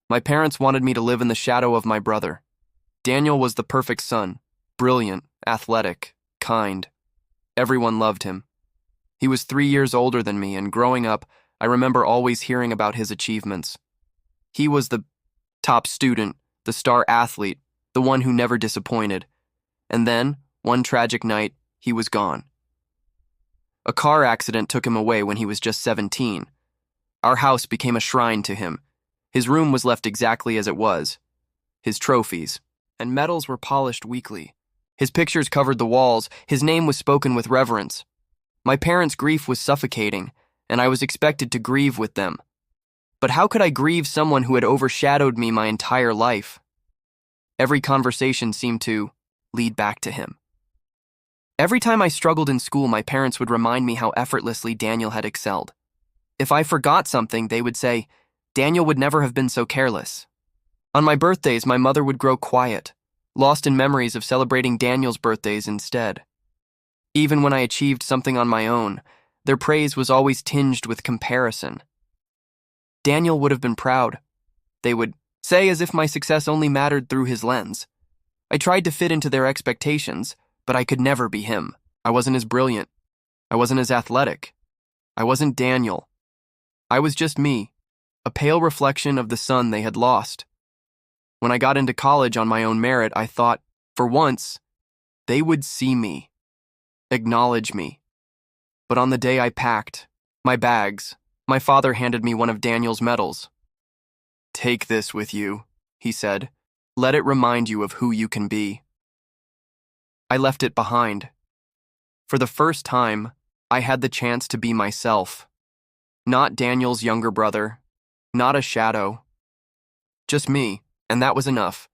My parents wanted me to live in the shadow of my brother. Daniel was the perfect son, brilliant, athletic, kind. Everyone loved him. He was 3 years older than me, and growing up, I remember always hearing about his achievements. He was the top student, the star athlete, the one who never disappointed. And then, one tragic night, he was gone. A car accident took him away when he was just 17. Our house became a shrine to him. His room was left exactly as it was. His trophies and medals were polished weekly. His pictures covered the walls. His name was spoken with reverence. My parents' grief was suffocating, and I was expected to grieve with them. But how could I grieve someone who had overshadowed me my entire life? Every conversation seemed to lead back to him. Every time I struggled in school, my parents would remind me how effortlessly Daniel had excelled. If I forgot something, they would say, "Daniel would never have been so careless." On my birthdays, my mother would grow quiet, lost in memories of celebrating Daniel's birthdays instead. Even when I achieved something on my own, their praise was always tinged with comparison. Daniel would have been proud, they would say, as if my success only mattered through his lens. I tried to fit into their expectations, but I could never be him. I wasn't as brilliant. I wasn't as athletic. I wasn't Daniel. I was just me, a pale reflection of the son they had lost. When I got into college on my own merit, I thought, for once, they would see me, acknowledge me. But on the day I packed my bags, my father handed me one of Daniel's medals. "Take this with you," he said. "Let it remind you of who you can be." I left it behind. For the first time, I had the chance to be myself. Not Daniel's younger brother, not a shadow. Just me, and that was enough.